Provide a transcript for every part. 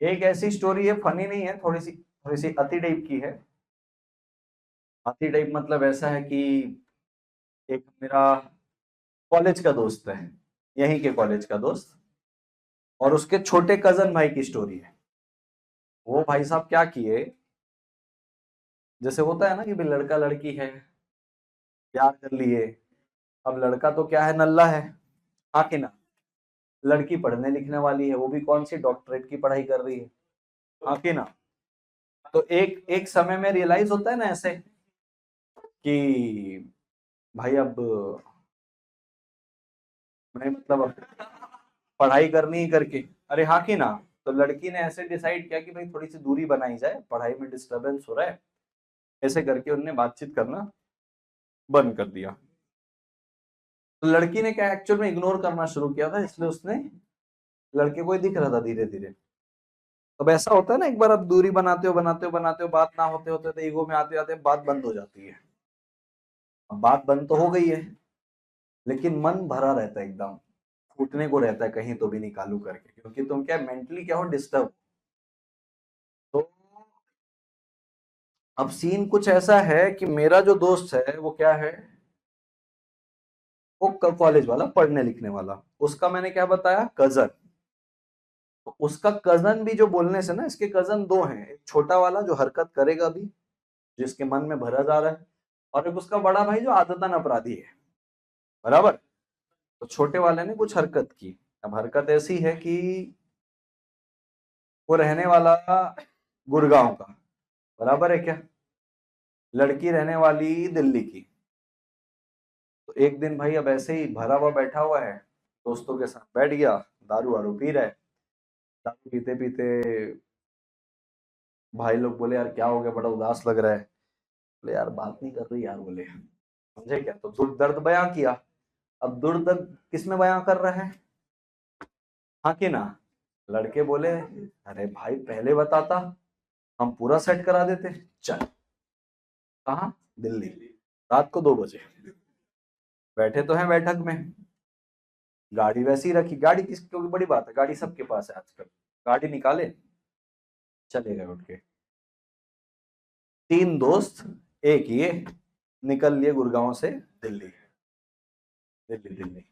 एक ऐसी स्टोरी है, फनी नहीं है, थोड़ी सी अति टाइप की है। अति टाइप मतलब ऐसा है कि एक मेरा कॉलेज का दोस्त है, यहीं के कॉलेज का दोस्त, और उसके छोटे कजन भाई की स्टोरी है। वो भाई साहब क्या किए, जैसे होता है ना कि भाई लड़का लड़की है, प्यार कर लिए। अब लड़का तो क्या है, नल्ला है, हाँ कि ना। लड़की पढ़ने लिखने वाली है, वो भी कौन सी डॉक्टरेट की पढ़ाई कर रही है, हाँ कि ना। तो एक एक समय में रियलाइज होता है ना ऐसे कि भाई अब मैं मतलब पढ़ाई करनी ही करके, अरे हाँ कि ना। तो लड़की ने ऐसे डिसाइड किया कि भाई थोड़ी सी दूरी बनाई जाए, पढ़ाई में डिस्टरबेंस हो रहा है, ऐसे करके उनने बातचीत करना बंद कर दिया। तो लड़की ने क्या एक्चुअल में इग्नोर करना शुरू किया था, इसलिए उसने लड़के को ही दिख रहा था धीरे धीरे। अब ऐसा होता है ना, एक बार आप दूरी बनाते हो बात ना होते होते तो ईगो में आते आते बात बंद हो जाती है। अब बात बंद तो हो गई है, लेकिन मन भरा रहता है एकदम, फूटने को रहता है कहीं तो भी निकालू करके, क्योंकि तुम क्या मेंटली क्या हो, डिस्टर्ब। तो अब सीन कुछ ऐसा है कि मेरा जो दोस्त है वो क्या है, वो कॉलेज वाला, पढ़ने लिखने वाला, उसका मैंने क्या बताया, कजन। तो उसका कजन भी जो बोलने से ना, इसके कजन दो हैं, एक छोटा वाला जो हरकत करेगा भी, जिसके मन में भरा जा रहा है, और एक उसका बड़ा भाई जो आदतन अपराधी है, बराबर। तो छोटे वाले ने कुछ हरकत की। अब हरकत ऐसी है कि वो रहने वाला गुड़गांव का, बराबर है क्या, लड़की रहने वाली दिल्ली की। तो एक दिन भाई अब ऐसे ही भरा हुआ बैठा हुआ है, दोस्तों के साथ बैठ गया, दारू वारू पी रहा है। दारू पीते पीते भाई लोग बोले यार क्या हो गया, बड़ा उदास लग रहा है। बोले यार बात नहीं कर रही यार, बोले समझे क्या, तो दुर्द दर्द बयां किया। अब दुर्द दर्द किस में बयां कर रहा है, हाँ कि ना। लड़के बोले अरे भाई पहले बताता, हम पूरा सेट करा देते। चल, कहाँ, दिल्ली, रात को 2 बजे। बैठे तो हैं बैठक में, गाड़ी वैसी ही रखी, गाड़ी किस, क्योंकि बड़ी बात है, गाड़ी सबके पास है आजकल, गाड़ी निकाले, चले गए उठ के। 3 दोस्त, एक ये, निकल लिए गुड़गांव से दिल्ली। दिल्ली दिल्ली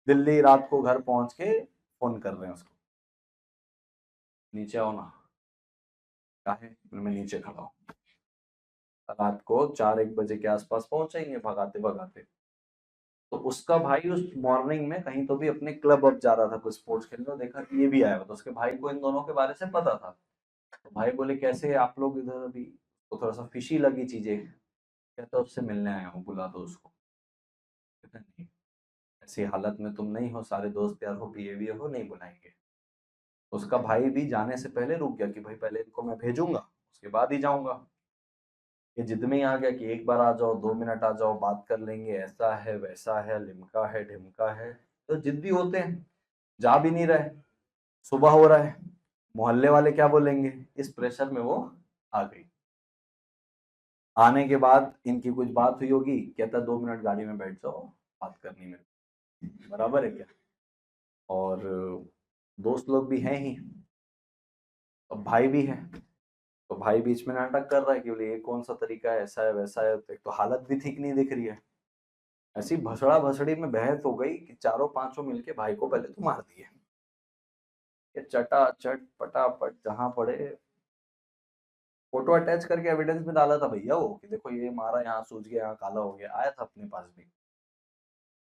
दिल्ली रात को घर पहुंच के फोन कर रहे हैं उसको, नीचे आओ ना। काहे, मैं नीचे खड़ा हूँ। रात को 4-1 बजे के आसपास पहुंचेंगे भगाते भगाते। तो उसका भाई उस मॉर्निंग में कहीं तो भी अपने क्लब अब जा रहा था कुछ स्पोर्ट्स खेलने, देखा कि ये भी आया हुआ, तो उसके भाई को इन दोनों के बारे से पता था। तो भाई बोले कैसे आप लोग इधर अभी, तो थोड़ा सा फिशी लगी चीजें। कहता उससे मिलने आया हूँ, बुला दो उसको। कहता नहीं, ऐसी हालत में तुम नहीं हो, सारे दोस्त यार हो, पिए हुए हो, नहीं बुलाएंगे। उसका भाई भी जाने से पहले रुक गया कि भाई पहले इनको मैं भेजूंगा, उसके बाद ही जाऊंगा। ये जिद में ही आ गया कि एक बार आ जाओ, 2 मिनट आ जाओ, बात कर लेंगे, ऐसा है वैसा है, लिमका है ढिमका है। तो जिद्दी होते हैं, जा भी नहीं रहे, सुबह हो रहा है, मोहल्ले वाले क्या बोलेंगे, इस प्रेशर में वो आ गई। आने के बाद इनकी कुछ बात हुई होगी, कहता 2 मिनट गाड़ी में बैठ जाओ, बात करनी मेरे, बराबर है क्या। और दोस्त लोग भी हैं ही, अब भाई भी है, तो भाई बीच में नाटक कर रहा है कि बोले ये कौन सा तरीका है, ऐसा है वैसा है, तो एक तो हालत भी ठीक नहीं दिख रही है। ऐसी भसड़ा भसड़ी में बहस हो गई कि चारों पांचों मिलके भाई को पहले तो मार दिए। ये चटा चट पटापट जहां पड़े, फोटो अटैच करके एविडेंस में डाला था भैया वो, कि देखो ये मारा, यहाँ सूज गया, यहाँ काला हो गया, आया था अपने पास भी।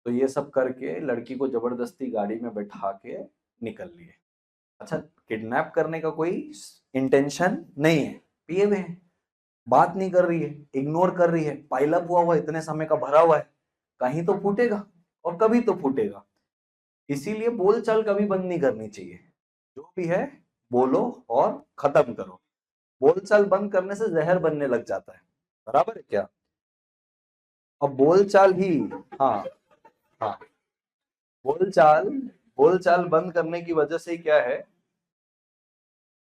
तो ये सब करके लड़की को जबरदस्ती गाड़ी में बैठा के निकल लिए। अच्छा, किडनैप करने का कोई इंटेंशन नहीं है, पिए हुए हैं, बात नहीं कर रही है, इग्नोर कर रही है, पाइलअप हुआ हुआ इतने समय का भरा हुआ है, कहीं तो फूटेगा, और कभी तो फूटेगा। इसीलिए बोलचाल कभी बंद नहीं करनी चाहिए, जो भी है बोलो और खत्म करो। बोलचाल बंद करने से जहर बनने लग जाता है, बराबर है क्या। अब बोलचाल ही, हाँ हाँ, बोलचाल बोलचाल बंद करने की वजह से क्या है,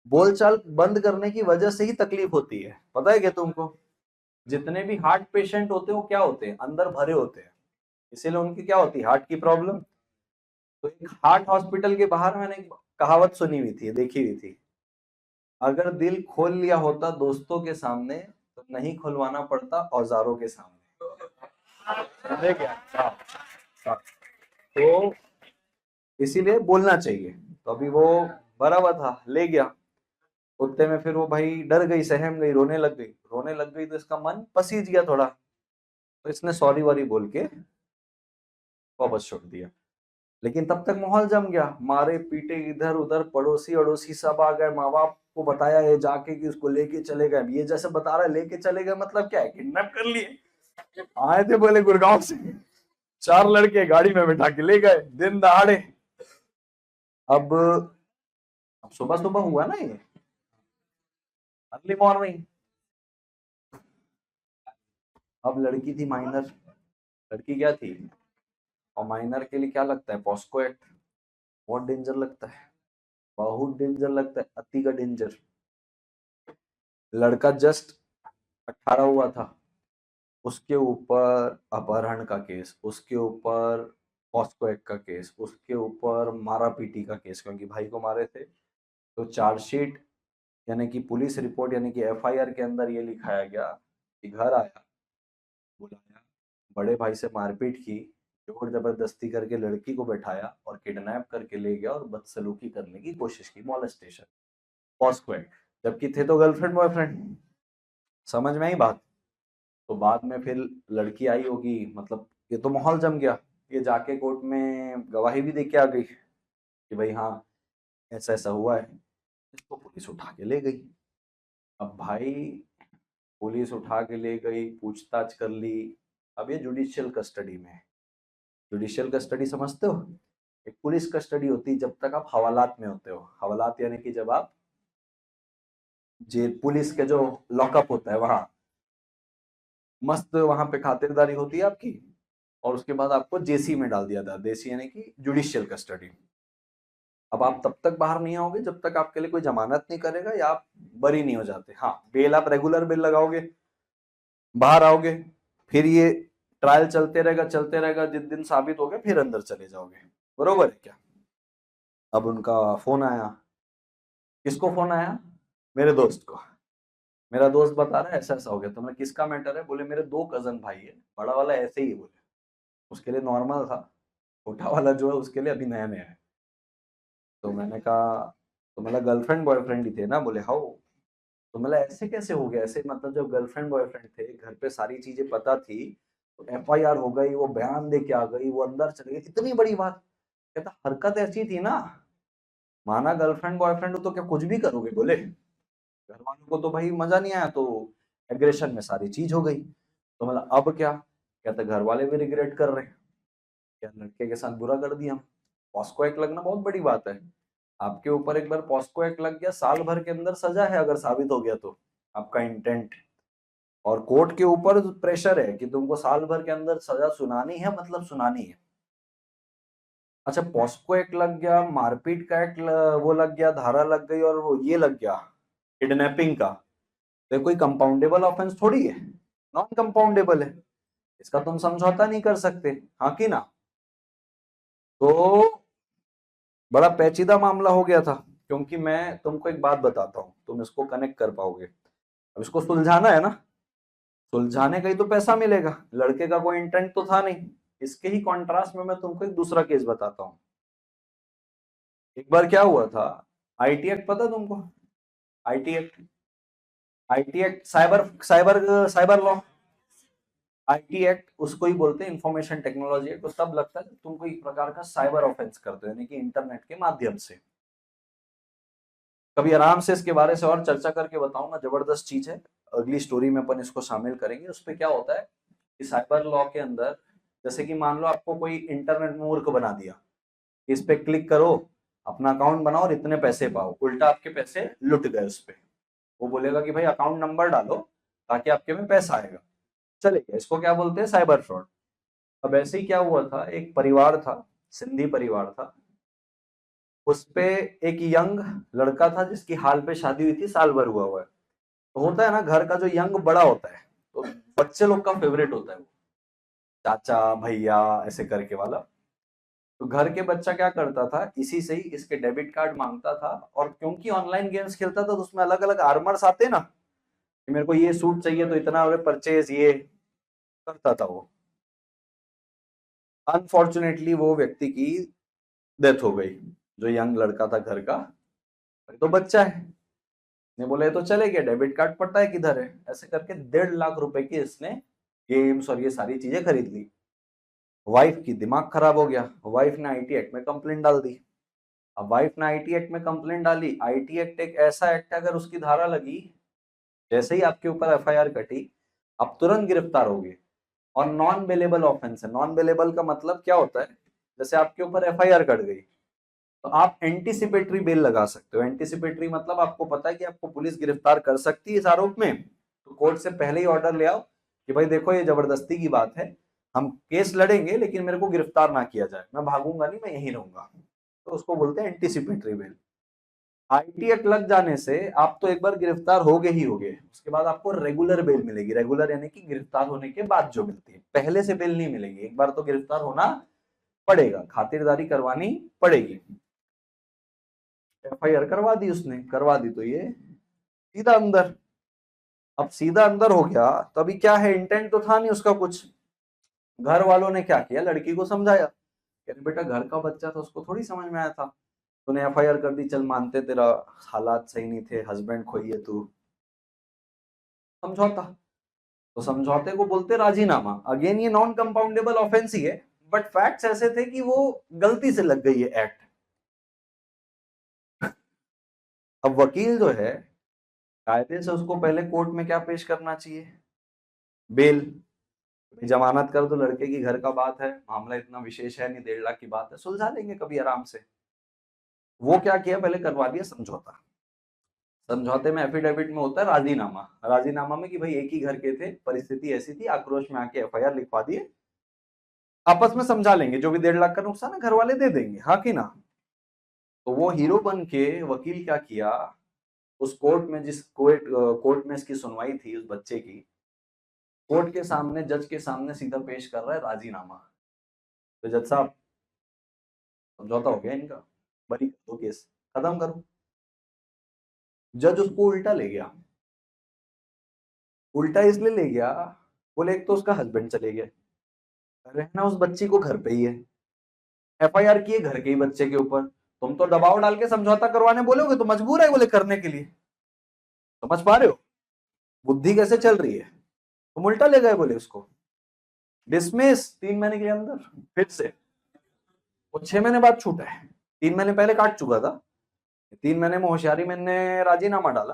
बोलचाल बंद करने की वजह से ही तकलीफ होती है, पता है क्या तुमको। जितने भी हार्ट पेशेंट होते हैं वो क्या होते हैं, अंदर भरे होते हैं, इसीलिए उनकी क्या होती है, हार्ट की प्रॉब्लम। तो एक हार्ट हॉस्पिटल के बाहर मैंने कहावत सुनी हुई थी, देखी हुई थी, अगर दिल खोल लिया होता दोस्तों के सामने तो नहीं खुलवाना पड़ता औजारों के सामने। समझे क्या? हाँ, हाँ। तो इसीलिए बोलना चाहिए। तो अभी वो भरा हुआ था, ले गया। उतने में फिर वो भाई डर गई, सहम गई, रोने लग गई। रोने लग गई तो इसका मन पसीज गया थोड़ा, तो इसने सॉरी वॉरी बोल के वापस छोड़ दिया। लेकिन तब तक माहौल जम गया, मारे पीटे इधर उधर, पड़ोसी अड़ोसी सब आ गए। माँ बाप को बताया ये जाके कि उसको लेके चले गए। ये जैसे बता रहा है लेके चले गए, मतलब क्या है, किडनैप कर लिए। आए थे बोले गुड़गांव से, 4 लड़के गाड़ी में बैठा के ले गए दिन दहाड़े। अब सुबह सुबह हुआ ना ये, अर्ली मॉर्निंग। अब लड़की थी माइनर, लड़की क्या थी, और माइनर के लिए क्या लगता है, पॉस्को एक्ट। बहुत डेंजर लगता है, बहुत डेंजर लगता है, अति का डेंजर। लड़का जस्ट 18 हुआ था, उसके ऊपर अपहरण का केस, उसके ऊपर पॉस्को एक्ट का केस, उसके ऊपर मारा पीटी का केस, क्योंकि भाई को मारे थे। तो चार्जशीट यानी कि पुलिस रिपोर्ट यानी कि एफआईआर के अंदर ये लिखाया गया कि घर आया, बुलाया, बड़े भाई से मारपीट की, जोर जबरदस्ती करके लड़की को बैठाया और किडनैप करके ले गया और बदसलूकी करने की कोशिश की, मॉलेस्टेशन, पॉस्को एक्ट। जबकि थे तो गर्लफ्रेंड बॉयफ्रेंड। समझ में आई बात? तो बाद में फिर लड़की आई होगी, मतलब ये तो माहौल जम गया। ये जाके कोर्ट में गवाही भी दे के आ गई कि भाई हाँ ऐसा ऐसा हुआ है। इसको पुलिस उठा के ले गई। अब भाई पुलिस उठा के ले गई, पूछताछ कर ली। अब ये जुडिशियल कस्टडी में है। जुडिशियल कस्टडी समझते हो? एक पुलिस कस्टडी होती है जब तक आप हवालात में होते हो। हवालात यानी कि जब आप जेल, पुलिस के जो लॉकअप होता है वहां मस्त वहां पे खातिरदारी होती है आपकी, और उसके बाद आपको जेसी में डाल दिया था। देसी यानी कि जुडिशियल कस्टडी। अब आप तब तक बाहर नहीं आओगे जब तक आपके लिए कोई जमानत नहीं करेगा या आप बरी नहीं हो जाते। हाँ, बेल आप रेगुलर बेल लगाओगे, बाहर आओगे, फिर ये ट्रायल चलते रहेगा चलते रहेगा, जिस दिन साबित हो गया फिर अंदर चले जाओगे। बरोबर है क्या? अब उनका फोन आया। किसको फोन आया? मेरे दोस्त को। मेरा दोस्त बता रहा है ऐसा ऐसा हो गया। तो मैं, किसका मैटर है? बोले मेरे 2 कजन भाई है, बड़ा वाला ऐसे ही है बोले, उसके लिए नॉर्मल था, छोटा वाला जो है उसके लिए अभी नया नया है। तो मैंने कहा, तो मतलब गर्लफ्रेंड बॉयफ्रेंड ही थे ना? बोले हाँ। तो मतलब ऐसे कैसे हो गया? ऐसे मतलब जब गर्लफ्रेंड बॉयफ्रेंड थे, घर पे सारी चीजें पता थी, तो एफआईआर हो गई, वो बयान दे के आ गई, वो अंदर चले गए, इतनी बड़ी बात। कहता हरकत ऐसी थी ना, माना गर्लफ्रेंड बॉयफ्रेंड हो तो क्या कुछ भी करोगे? बोले घर वालों को तो भाई मजा नहीं आया, तो एग्रेशन में सारी चीज हो गई। तो मतलब अब क्या? कहते घर वाले भी रिग्रेट कर रहे हैं, क्या लड़के के साथ बुरा कर दिया हम। पॉस्को एक्ट लगना बहुत बड़ी बात है। आपके ऊपर एक बार पॉस्को एक्ट लग गया, साल भर के अंदर सजा है अगर साबित हो गया तो, आपका इंटेंट। और कोर्ट के ऊपर प्रेशर है कि तुमको साल भर के अंदर सजा सुनानी है, मतलब सुनानी है। अच्छा, पॉस्को एक्ट लग गया, मारपीट का एक्ट वो लग गया, धारा लग गई, और वो ये लग गया किडनैपिंग का, तो कोई कंपाउंडेबल ऑफेंस थोड़ी है, नॉन कंपाउंडेबल है। इसका तुम समझौता नहीं कर सकते, हाँ कि ना? तो बड़ा पेचीदा मामला हो गया था। क्योंकि मैं तुमको एक बात बताता हूँ, तुम इसको कनेक्ट कर पाओगे। अब इसको सुलझाना है ना, सुलझाने का ही तो पैसा मिलेगा। लड़के का कोई इंटेंट तो था नहीं। इसके ही कॉन्ट्रास्ट में मैं तुमको एक दूसरा केस बताता हूँ। एक बार क्या हुआ था, आईटी एक्ट पता तुमको? IT act, IT act cyber cyber cyber law. IT act उसको ही बोलते हैं, इंफॉर्मेशन टेक्नोलॉजी एक्ट। तो तब लगता है तुम कोई प्रकार का साइबर ऑफेंस करते हो, यानी कि इंटरनेट के माध्यम से। कभी आराम से इसके बारे से और चर्चा करके बताऊंगा, जबरदस्त चीज है। अगली स्टोरी में अपन इसको शामिल करेंगे। उस पर क्या होता है कि साइबर लॉ के अंदर, जैसे कि मान लो आपको कोई इंटरनेट मूर्ख बना दिया, इस पे क्लिक करो, अपना अकाउंट बनाओ और इतने पैसे पाओ, उल्टा आपके पैसे लुट गए उस पे। वो बोलेगा कि भाई अकाउंट नंबर डालो ताकि आपके में पैसा आएगा, चलेगा। इसको क्या बोलते हैं? Cyber fraud. अब ऐसे ही क्या हुआ था, एक परिवार था, सिंधी परिवार था। उस पे एक यंग लड़का था जिसकी हाल पे शादी हुई थी, साल भर हुआ है। तो होता है ना, घर का जो यंग बड़ा होता है तो बच्चे लोग का फेवरेट होता है वो, चाचा भैया ऐसे करके वाला। तो घर के बच्चा क्या करता था, इसी से ही इसके डेबिट कार्ड मांगता था, और क्योंकि ऑनलाइन गेम्स खेलता था तो उसमें अलग अलग आर्मर्स आते ना, कि मेरे को ये सूट चाहिए तो इतना परचेज, ये करता था वो। अनफॉर्चुनेटली वो व्यक्ति की डेथ हो गई, जो यंग लड़का था घर का, तो बच्चा है। ने बोला ये तो चले गया, डेबिट कार्ड पता है किधर है, ऐसे करके 1.5 लाख रुपए की इसने गेम्स और ये सारी चीजें खरीद ली। वाइफ की दिमाग खराब हो गया, वाइफ ने आईटी एक्ट में कंप्लेंट डाल दी। अब वाइफ ने आईटी एक्ट में कंप्लेंट डाली, आईटी एक्ट एक ऐसा एक्ट है, अगर उसकी धारा लगी, जैसे ही आपके ऊपर एफआईआर कटी, आप तुरंत गिरफ्तार होगे। और नॉन बेलेबल ऑफेंस है। नॉन बेलेबल का मतलब क्या होता है, जैसे आपके ऊपर एफआईआर कट गई तो आप एंटीसिपेटरी बेल लगा सकते हो। एंटीसिपेटरी मतलब आपको पता है कि आपको पुलिस गिरफ्तार कर सकती है इस आरोप में, तो कोर्ट से पहले ही ऑर्डर ले आओ कि भाई देखो ये जबरदस्ती की बात है, हम केस लड़ेंगे लेकिन मेरे को गिरफ्तार ना किया जाए, मैं भागूंगा नहीं, मैं यहीं रहूंगा। तो उसको बोलते हैं एंटीसिपेटरी बेल। आईटी एक्ट लग जाने से आप तो एक बार गिरफ्तार होगे ही होगे, उसके बाद आपको रेगुलर बेल मिलेगी। रेगुलर यानी कि गिरफ्तार होने के बाद जो मिलती है, पहले से बेल नहीं मिलेगी। एक बार तो गिरफ्तार होना पड़ेगा, खातिरदारी करवानी पड़ेगी। एफआईआर करवा दी उसने, करवा दी तो ये सीधा अंदर। अब सीधा अंदर हो गया तो अभी क्या है, इंटेंट तो था नहीं उसका कुछ। घर वालों ने क्या किया, लड़की को समझाया, कहते बेटा घर का बच्चा था, उसको थोड़ी समझ में आया था, तूने एफआईआर कर दी, चल मानते तेरा हालात सही नहीं थे, हस्बैंड खोई है तू, समझौता। तो समझौते को बोलते राजीनामा। अगेन ये नॉन कंपाउंडेबल ऑफेंस ही है, बट फैक्ट्स ऐसे थे कि वो गलती से लग गई है एक्ट। अब वकील जो है, कायदे से उसको पहले कोर्ट में क्या पेश करना चाहिए, बेल। जमानत कर दो, लड़के की घर का बात है, मामला इतना विशेष है नहीं, 1.5 लाख की बात है, सुलझा लेंगे कभी आराम से। वो क्या किया, पहले करवा दिया समझौता। समझौते में एफिडेविट में होता है राजीनामा। राजीनामा में कि भाई एक ही घर के थे, परिस्थिति ऐसी थी, आक्रोश में आके एफआईआर लिखवा दिए, आपस में समझा लेंगे, जो भी 1.5 लाख का नुकसान है घर वाले दे देंगे, हाँ कि ना। तो वो हीरो बन के वकील क्या किया, उस कोर्ट में, जिस कोर्ट में इसकी सुनवाई थी उस बच्चे की, कोर्ट के सामने, जज के सामने सीधा पेश कर रहा है राजीनामा। तो जज साहब, समझौता हो गया इनका, बरी कर दो, केस खत्म करो। जज उसको उल्टा ले गया। उल्टा इसलिए ले गया, बोले एक तो उसका हस्बैंड चले गए, रहना उस बच्ची को घर पे ही है, एफआईआर की है घर के ही बच्चे के ऊपर, तुम तो दबाव डाल के समझौता करवाने बोलोगे तो मजबूर है बोले करने के लिए। समझ पा रहे हो बुद्धि कैसे चल रही है। तुम उल्टा ले गए, बोले उसको डिसमिस 3 महीने के अंदर। फिर से वो 6 महीने बाद छूटा है, 3 महीने पहले काट चुका था, 3 महीने में होशियारी मैंने राजीनामा डाला।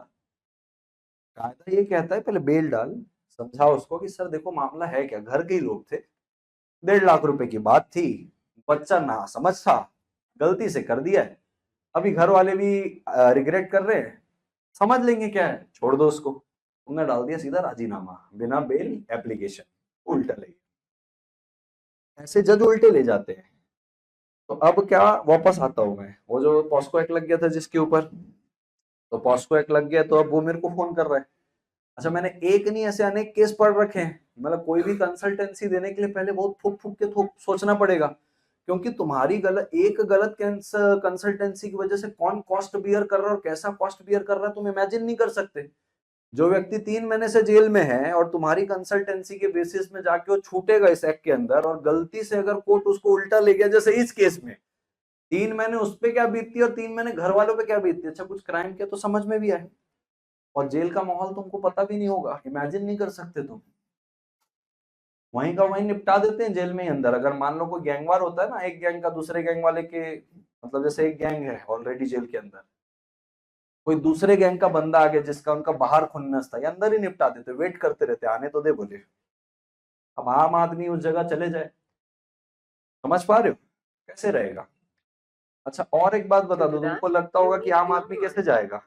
कायदा ये कहता है पहले बेल डाल, समझाओ उसको कि सर देखो मामला है क्या, घर के ही लोग थे, 1.5 लाख रुपए की बात थी, बच्चा ना समझ था, गलती से कर दिया है, अभी घर वाले भी रिग्रेट कर रहे हैं, समझ लेंगे क्या है, छोड़ दो उसको। तुमने डाल दिया सीधा राजीनामा, बिना बेल एप्लीकेशन, उल्टा ले। ऐसे जज उल्टे ले जाते हैं। तो अब क्या, वापस आता हूं मैं, वो जो पॉस्को एक्ट लग गया था जिसके ऊपर, तो पॉस्को एक्ट लग गया, तो अब वो मेरे को फोन कर रहा है। अच्छा, मैंने एक नहीं ऐसे अनेक केस पढ़ रखे हैं, मतलब कोई भी कंसल्टेंसी देने के लिए पहले बहुत फूक फूक के सोचना पड़ेगा, क्योंकि तुम्हारी गलत कंसल्टेंसी की वजह से कौन कॉस्ट बियर कर रहा है और कैसा कॉस्ट बियर कर रहा है तुम इमेजिन नहीं कर सकते। जो व्यक्ति 3 महीने से जेल में है और तुम्हारी कंसल्टेंसी के बेसिस में जाके वो छूटेगा इस एक्ट के अंदर, और गलती से अगर कोर्ट उसको उल्टा ले गया, जैसे इस केस में 3 महीने उस पर क्या बीतती है और 3 महीने घर वालों पे क्या बीतती है, अच्छा कुछ क्राइम किया तो समझ में भी आए, और जेल का माहौल तुमको पता भी नहीं होगा, इमेजिन नहीं कर सकते तुम। वहीं का वहीं निपटा देते हैं जेल में ही अंदर। अगर मान लो कोई गैंगवार होता है ना, एक गैंग का दूसरे गैंग वाले के, मतलब जैसे एक गैंग है ऑलरेडी जेल के अंदर, कोई दूसरे गैंग का बंदा आ गया जिसका उनका बाहर खुन्नस था, ये अंदर ही निपटा देते, वेट करते रहते आने तो दे बोले। अब आम आदमी उस जगह चले जाए, समझ पा रहे हो कैसे रहेगा। अच्छा और एक बात बता दो, तुमको लगता होगा कि आम आदमी कैसे जाएगा,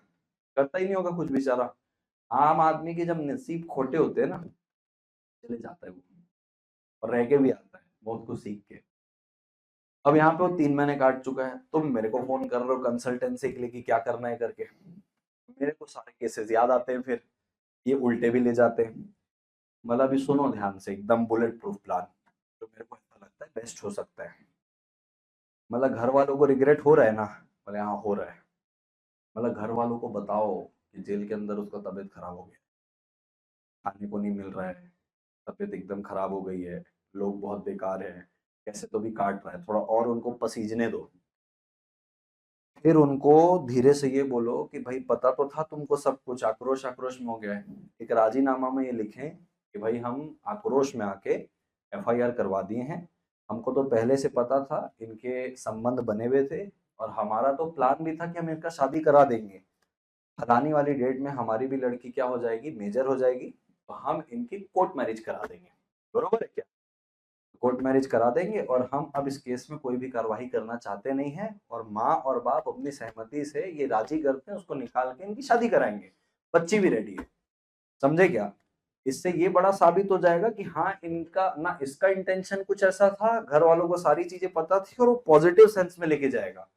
करता ही नहीं होगा कुछ बेचारा। आम आदमी के जब नसीब खोटे होते हैं ना, चले जाता है वो, और रह के भी आता है बहुत कुछ सीख के। अब यहाँ पे वो 3 महीने काट चुका है, तुम मेरे को फोन कर रहे हो कंसल्टेंसी के लिए कि क्या करना है करके, मेरे को सारे केसेस याद आते हैं, फिर ये उल्टे भी ले जाते हैं। मतलब अभी सुनो ध्यान से, एकदम बुलेट प्रूफ प्लान, जो मेरे को ऐसा लगता है बेस्ट हो सकता है। मतलब घर वालों को रिग्रेट हो रहा है ना? बोले हाँ हो रहा है। मतलब घर वालों को बताओ कि जेल के अंदर उसका तबीयत खराब हो गया, खाने को नहीं मिल रहा है, तबीयत एकदम खराब हो गई है, लोग बहुत बेकार है, कैसे तो भी काट रहा है, थोड़ा और उनको पसीजने दो। फिर उनको धीरे से ये बोलो कि भाई पता तो था तुमको सब कुछ, आक्रोश आक्रोश में हो गया है, एक राजीनामा में ये लिखें कि भाई हम आक्रोश में आके एफआईआर करवा दिए हैं, हमको तो पहले से पता था इनके संबंध बने हुए थे, और हमारा तो प्लान भी था कि हम इनका शादी करा देंगे, फलानी वाली डेट में हमारी भी लड़की क्या हो जाएगी, मेजर हो जाएगी, तो हम इनकी कोर्ट मैरिज करा देंगे। बरोबर है क्या? कोर्ट मैरिज करा देंगे और हम अब इस केस में कोई भी कार्रवाई करना चाहते नहीं हैं, और माँ और बाप अपनी सहमति से ये राजी करते हैं, उसको निकाल के इनकी शादी कराएंगे, बच्ची भी रेडी है। समझे क्या? इससे ये बड़ा साबित हो जाएगा कि हाँ इनका ना, इसका इंटेंशन कुछ ऐसा था, घर वालों को सारी चीजें पता थी और वो पॉजिटिव सेंस में लेके जाएगा,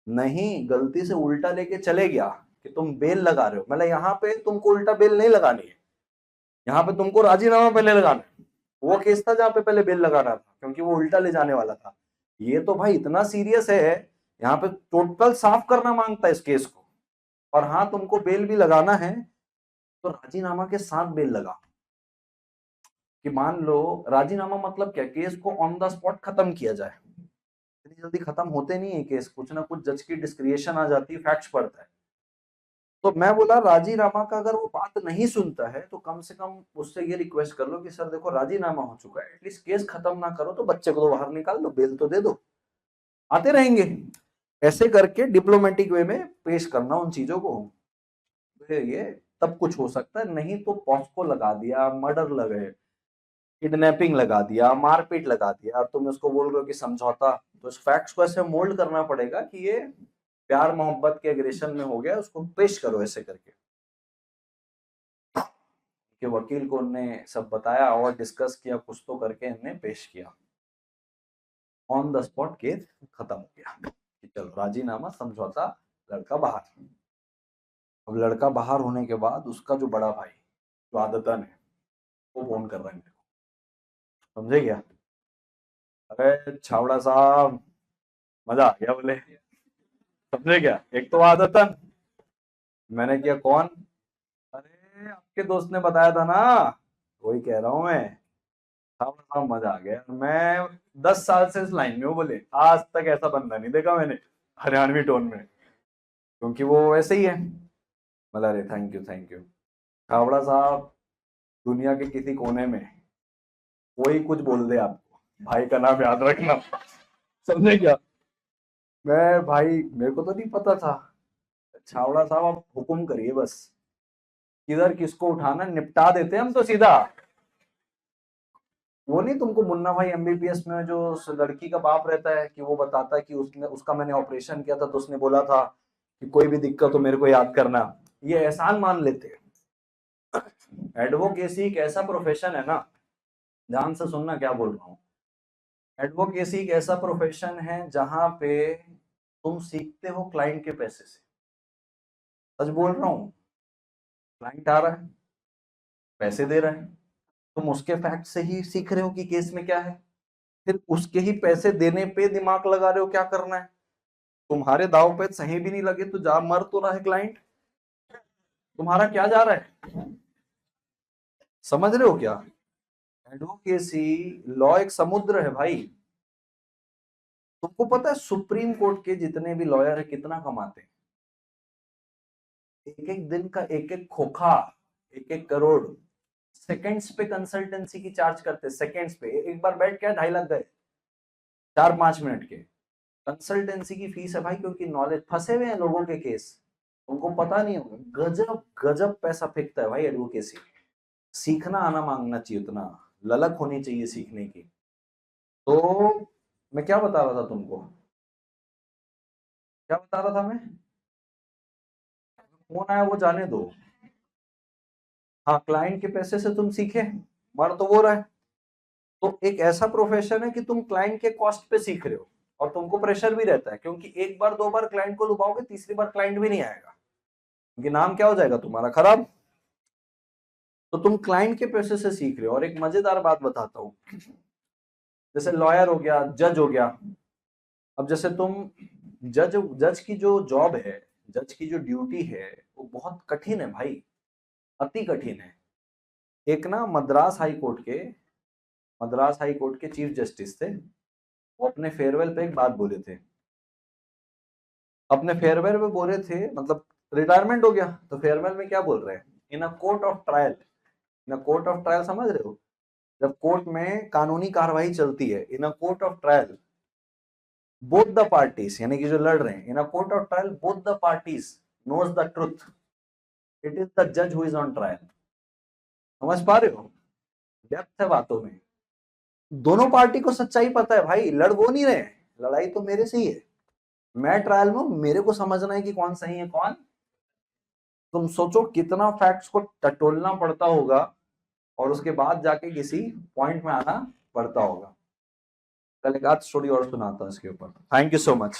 नहीं गलती से उल्टा लेके चले गया कि तुम बेल लगा रहे हो। मतलब यहाँ पे तुमको उल्टा बेल नहीं लगानी है, यहाँ पे तुमको राजीनामा पहले लगाना है। वो केस था जहाँ पे पहले बेल लगाना था, क्योंकि वो उल्टा ले जाने वाला था। ये तो भाई इतना सीरियस है, यहाँ पे टोटल साफ करना मांगता है इस केस को। और हाँ तुमको बेल भी लगाना है तो राजीनामा के साथ बेल लगा, कि मान लो राजीनामा मतलब क्या, केस को ऑन द स्पॉट खत्म किया जाए। इतनी जल्दी खत्म होते नहीं है केस, कुछ ना कुछ जज की डिस्क्रिएशन आ जाती है, फैक्ट्स पड़ता है। तो मैं बोला राजीनामा का अगर वो बात नहीं सुनता है तो कम से कम उससे ये रिक्वेस्ट कर लो कि सर देखो राजीनामा हो चुका है, एटलीस्ट केस खत्म ना करो तो बच्चे को तो बाहर निकाल दो, बेल तो दे दो, आते रहेंगे। ऐसे करके डिप्लोमेटिक वे में पेश करना उन चीजों को, फिर ये तब कुछ हो सकता है। नहीं तो पॉस्को लगा दिया, मर्डर लगे, किडनैपिंग लगा दिया, मारपीट लगा दिया, और तुम उसको बोल रहे हो कि समझौता, तो इस फैक्ट्स को ऐसे मोल्ड करना पड़ेगा कि ये प्यार मोहब्बत के एग्रेशन में हो गया, उसको पेश करो ऐसे करके। कि वकील को उनने सब बताया और डिस्कस किया, कुछ तो करके इनने पेश किया, ऑन द स्पॉट केस खत्म हो गया कि चलो राजीनामा, समझौता, लड़का बाहर। अब लड़का बाहर होने के बाद उसका जो बड़ा भाई, जो आदतन है, वो फोन कर रहा है मेरे को। समझे क्या? अरे छावड़ा साहब, मजा आ गया बोले। समझे क्या? एक तो आदतन, मैंने किया कौन, अरे आपके दोस्त ने बताया था ना, वही कह रहा हूं मैं। छावड़ा साहब मजा आ गया, मैं 10 साल से इस लाइन में हूँ बोले, आज तक ऐसा बंदा नहीं देखा मैंने हरियाणवी टोन में, क्योंकि वो वैसे ही है। मतलब अरे thank you thank you. Chhawra साहब, दुनिया के किसी कोने में कोई कुछ बोल दे आपको, भाई का नाम याद रखना। समझे क्या? मैं भाई, मेरे को तो नहीं पता था। छावड़ा साहब आप हुक्म करिए बस, किधर किसको उठाना निपटा देते हैं हम तो सीधा। वो नहीं तुमको मुन्ना भाई एमबीबीएस में जो उस लड़की का बाप रहता है, कि वो बताता है कि उसने, उसका मैंने ऑपरेशन किया था तो उसने बोला था कि कोई भी दिक्कत हो मेरे को याद करना, ये एहसान मान लेते हैं। एडवोकेसी एक ऐसा प्रोफेशन है ना, ध्यान से सुनना क्या बोल रहा हूँ। एडवोकेसी एक ऐसा प्रोफेशन है जहां पे तुम सीखते हो क्लाइंट के पैसे से। सच बोल रहा हूँ, क्लाइंट आ रहा है, पैसे दे रहा है, तुम उसके फैक्ट से ही सीख रहे हो कि केस में क्या है, फिर उसके ही पैसे देने पे दिमाग लगा रहे हो क्या करना है। तुम्हारे दाव पे सही भी नहीं लगे तो जा मर तो रहा है क्लाइंट, तुम्हारा क्या जा रहा है? समझ रहे हो क्या? एडवोकेसी लॉ एक समुद्र है भाई। तुमको पता है सुप्रीम कोर्ट के जितने भी लॉयर है कितना कमाते हैं? एक एक दिन का एक एक खोखा, एक एक करोड़, सेकंड्स पे कंसल्टेंसी की चार्ज करते, सेकंड्स पे, एक बार बैठ के 2.5 लाख गए 4-5 मिनट के। कंसल्टेंसी की फीस है भाई, क्योंकि नॉलेज, फंसे हुए हैं लोगों के केस, उनको पता नहीं होगा, गजब गजब पैसा फेंकता है भाई एडवोकेसी। सीखना आना मांगना चाहिए, उतना ललक होनी चाहिए सीखने की। तो मैं क्या बता रहा था तुमको, क्या बता रहा था मैं? कौन आया वो जाने दो। हाँ, क्लाइंट के पैसे से तुम सीखे, मर तो वो रहा है। तो एक ऐसा प्रोफेशन है कि तुम क्लाइंट के कॉस्ट पे सीख रहे हो, और तुमको प्रेशर भी रहता है, क्योंकि एक बार दो बार क्लाइंट को डुबाओगे, तीसरी बार क्लाइंट भी नहीं आएगा, क्योंकि नाम क्या हो जाएगा तुम्हारा, खराब। तो तुम क्लाइंट के पैसे से सीख रहे हो। और एक मजेदार बात बताता हूँ, जैसे लॉयर हो गया, जज हो गया, अब जैसे तुम जज की जो जॉब है, जज की जो ड्यूटी है, वो बहुत कठिन है भाई, अति कठिन है। एक ना मद्रास हाई कोर्ट के चीफ जस्टिस थे, वो अपने फेयरवेल पे एक बात बोले थे। अपने फेयरवेल में बोले थे, मतलब रिटायरमेंट हो गया, तो फेयरवेल में क्या बोल रहे हैं, in a court of trial. In a court of trial समझ रहे हो, जब कोर्ट में कानूनी कार्रवाई चलती है, in a court of trial both the parties, यानी कि जो लड़ रहे हैं, in a court of trial both the parties knows the truth, it is the जज हु इज ऑन ट्रायल। समझ पा रहे हो, डेप्थ है बातों में। दोनों पार्टी को सच्चाई पता है भाई, लड़ वो नहीं रहे, लड़ाई तो मेरे से ही है। मैं ट्रायल में, मेरे को समझना है कि कौन सही है कौन। तुम सोचो कितना फैक्ट्स को टटोलना पड़ता होगा और उसके बाद जाके किसी पॉइंट में आना पड़ता होगा। कल एक आध स्टोरी और सुनाता हूं इसके ऊपर। Thank you so much.